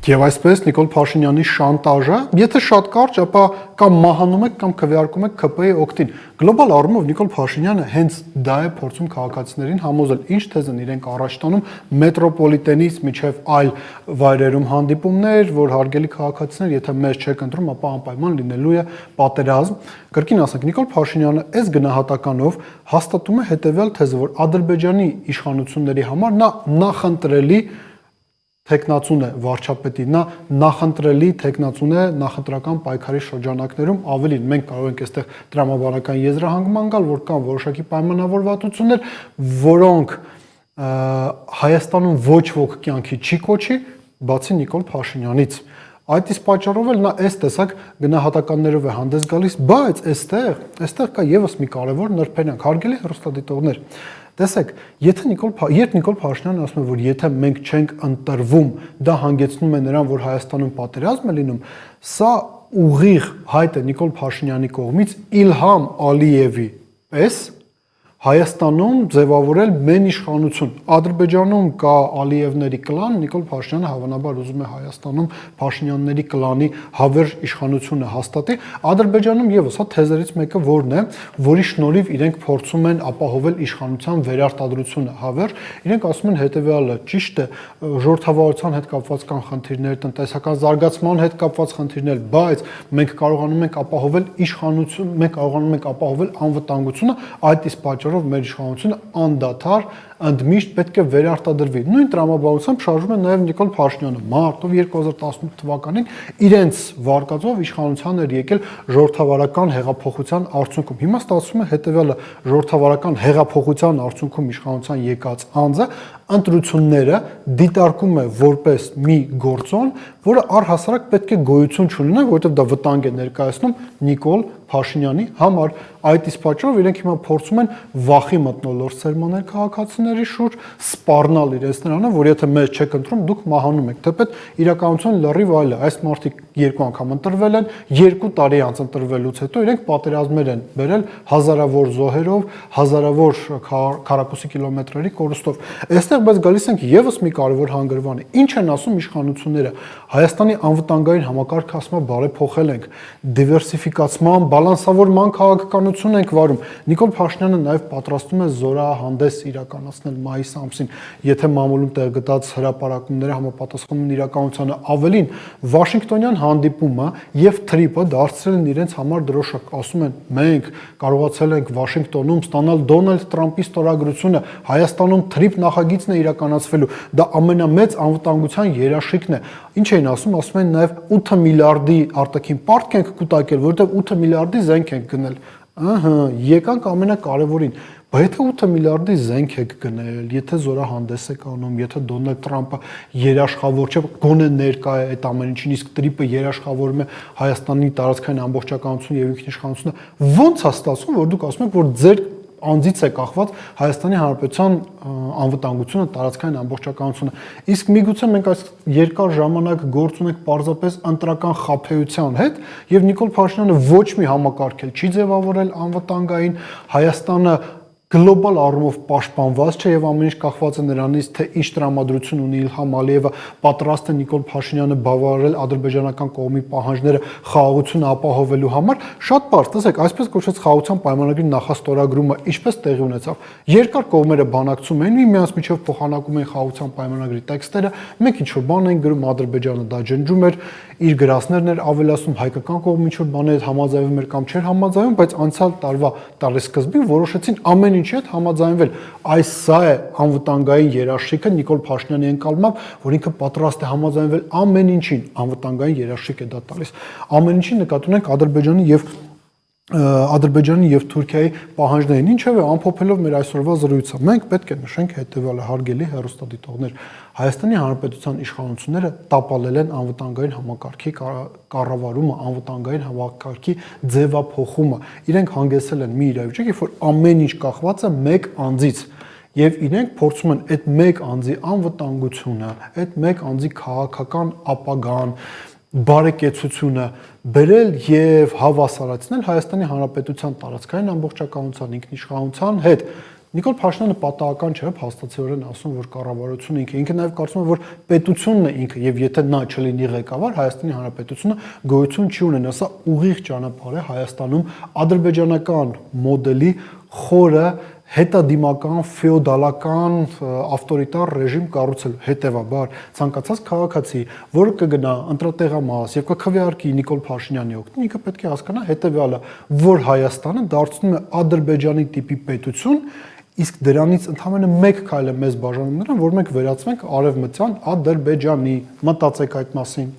Եվ այսպես Նիկոլ Փաշինյանի շանտաժը, եթե շատ կարճ, ապա կամ մահանում եք կամ քվեարկում եք ՔՊ-ի օգտին։ Գլոբալ առումով Նիկոլ Փաշինյանը հենց դա է փորձում քաղաքացիներին համոզել, ինչ թեզ են իրենք առաջ տանում մետրոպոլիտենից մինչև այլ վայրերում հանդիպումներ, որ հարգելի քաղաքացիներ, եթե մեզ չեք ընտրում, ապա անպայման լինելու է պատերազմ։ Կրկին ասենք, Նիկոլ Փաշինյանը այս գնահատականով հաստատում է հետևյալ թեզը, որ Ադրբեջանի իշխանությունների համար նա նախընտրելի թեկնածուն է վարչապետի, նա նախընտրելի թեկնածուն է նախընտրական պայքարի շրջանակներում, ավելին մենք կարող ենք այստեղ տրամաբանական եզրահանգման գալ, որ կան որոշակի պայմանավորվածություններ, որոնք Հայաստանում ոչ ոք կյանքի չի կոչի, բացի Նիկոլ Փաշինյանից։ Այդ իսկ պատճառով էլ նա այս տեսակ գնահատականներով է հանդես գալիս, բայց այստեղ կա եւս մի կարևոր նրբերանգ, հարգելի հեռուստադիտողներ։ Տեսեք, երբ Նիկոլ Փաշինյանը ասում է, որ եթե մենք չենք ընտրվում, դա հանգեցնում է նրան, որ Հայաստանում պատերազմ է լինում, սա ուղիղ հայտ է Նիկոլ Փաշինյանի կողմից Իլհամ Ալիևի պես Հայաստանում ձևավորել մեն իշխանություն։ Ադրբեջանում կա Ալիևների կլան, Նիկոլ Փաշինյանը հավանաբար ուզում է Հայաստանում Փաշինյանների կլանի հավերժ իշխանությունը հաստատի։ Ադրբեջանում եւս հա թեզերից մեկը որն է, որի շնորհիվ իրենք փորձում են ապահովել իշխանության վերարտադրությունը հավերժ, իրենք ասում են հետեւյալը, ճիշտ է, ժողովրդավարության հետ կապված կան խնդիրներ, տնտեսական զարգացման հետ կապված խնդիրներ, բայց մենք կարողանում ենք ապահովել իշխանություն, մենք կարողանում ենք ապահովել անվտանգությունը, այդ իսկ պատճառով մեր իշխանությունը անդադար ընդմիշտ պետք է վերարտադրվի։ Նույն տրամաբանությամբ շարժվում է նաև Նիկոլ Փաշինյանը։ Մարտով 2018 թվականին իրենց վարկածով իշխանության էր եկել ժողովրդավարական հեղափոխության արդյունքում։ Հիմա ստացվում է հետևյալը, ժողովրդավարական հեղափոխության արդյունքում իշխանության եկած անձը ընտրությունները դիտարկում է որպես մի գործոն, որը առհասարակ պետք է գոյություն չունենա, որովհետև դա վտանգ է ներկայացնում Նիկոլ Փաշինյանի համար։ Այդ իսկ պատճառով իրենք հիմա փորձում են վախի մթնոլորտ սերմանել քաղաքացիների շուրջ, սպառնալ իրենց նրանով, որ եթե մեզ չեք ընտրում, դուք մահանում եք։ Թեպետ իրականությունը լրիվ այլ է։ Այս մարդիկ 2 անգամ ընտրվել են, 2 տարի անց ընտրվելուց հետո իրենք պատերազմներ են բերել հազարավոր զոհերով, հազարավոր քառակուսի կիլոմետրերի կորուստով։ Այստեղ բայց գալիս ենք եւս մի կարևոր հանգրվանի։ Ինչ են ասում իշխանությունները։ Հայաստանի անվտանգային համակարգը ասում է բարեփոխել ենք, դիվերսիֆիկացման, բալանսավորման քաղաքականություն ենք վարում։ Նիկոլ Փաշինյանը նաև պատրաստում է զորահանդես իրականացնել մայիս ամսին, եթե մամուլում տեղ գտած հրապարակումները համապատասխանում են իրականությանը։ Ավելին, Վաշինգտոնյան հանդիպումը եւ թրիպը դարձրել են իրենց համար դրոշակ, ասում են մենք կարողացել ենք Վաշինգտոնում ստանալ Դոնալդ Տրամպի ստորագրությունը, Հայաստանում թրիպ նախագիծն է իրականացվելու, դա ամենամեծ անվտանգության երաշխիքն է։ Ինչ էին ասում են նաև 8 միլիարդի արտաքին պարտք ենք կուտակել, որովհետև 8 միլիարդի զենք ենք գնել։ Ահա, եկանք ամենակարևորին։ Բայց եթե 8 միլիարդի զենք եք գնել, եթե զորահանդես եք անում, եթե Դոնալդ Տրամպը երաշխավոր չէ, գոնե ներկա է այդ ամեն ինչին, իսկ տրիպը երաշխավորում է Հայաստանի տարածքային ամբողջականություն եւ ինքնիշխանությունը, ո՞նց է ստացվում, որ դուք ասում եք, որ ձեր անձից է կախված Հայաստանի Հանրապետության անվտանգությունը, տարածքային ամբողջականությունը։ Իսկ միգուցե մենք այս երկար ժամանակ գործ ունենք պարզապես ընտրական խաբեության հետ, եւ Նիկոլ Փաշինյանը ոչ մի համակարգ չի ձևավորել անվտանգային, Հայաստանը գլոբալ առումով պաշտպանված չէ եւ ամեն ինչ կախված է նրանից, թե ինչ տրամադրություն ունի Իլհամ Ալիևը, պատրաստ է Նիկոլ Փաշինյանը բավարարել ադրբեջանական կողմի պահանջները խաղաղությունը ապահովելու համար։ Շատ պարզ, տեսեք, այսպես կոչված խաղաղության պայմանագրի նախաստորագրումը ինչպես տեղի ունեցավ։ Երկար կողմերը բանակցում էին, միմյանց միջև փոխանակում էին խաղաղության պայմանագրի տեքստերը, մենք ինչ որ բան էին գրում, Ադրբեջանը դա ջնջում էր, իր գրասներն էր ավելացնում, հայկական կողմը ինչ որ բաներ համաձայնվում էր կամ չէր համաձայնվում, բայց անցյալ տարվա տարեսկզբին որոշեցին ամեն ինչի հետ համաձայնվել։ Այս սա է անվտանգային երաշխիքը Նիկոլ Փաշինյանի ընկալմամբ, որ ինքը պատրաստ է համաձայնվել ամեն ինչին, անվտանգային երաշխիք է դա տալիս։ Ամեն ինչին նկատի ունենք Ադրբեջանի եւ Թուրքիայի պահանջներին, ինչևէ ամփոփելով մեր այսօրվա զրույցը, մենք պետք է նշենք հետեւյալը, հարգելի հեռուստադիտողներ, Հայաստանի Հանրապետության իշխանությունները տապալել են անվտանգային համակարգի կառավարումը, անվտանգային համակարգի ձևափոխումը։ Իրենք հանգեցել են մի իրավիճակի, որ ամեն ինչ կախված է մեկ անձից։ Եվ իրենք փորձում են այդ մեկ անձի անվտանգությունը, այդ մեկ անձի քաղաքական ապագան, բարեկեցությունը բերել եւ հավասարացնել Հայաստանի Հանրապետության տարածքային ամբողջականության, ինքնիշխանության հետ։ Նիկոլ Փաշինյանը պատահական չէ, փաստացիորեն ասում, որ կառավարությունը ինքը նաև կարծում է, որ պետությունն է ինքը, եւ եթե նա չլինի ղեկավար, Հայաստանի Հանրապետությունը գոյություն չի ունենա։ Սա ուղիղ ճանապարհ է Հայաստանում ադրբեջանական մոդելի խորը հետադիմական ֆեոդալական ավտորիտար ռեժիմ կառուցել։ Հետևաբար ցանկացած քաղաքացի, որը կգնա ընտրատեղամաս եւ կքվեարկի Նիկոլ Փաշինյանի օգտին, ինքը պետք է հասկանա հետեւյալը, որ Հայաստանը դարձնում է Ադրբեջանի տիպի պետություն, իսկ դրանից ընդամենը մեկ քայլ է մեզ բաժանում նրան, որ մենք վերածվենք արևմտյան Ադրբեջանի։ Մտածեք այդ մասին։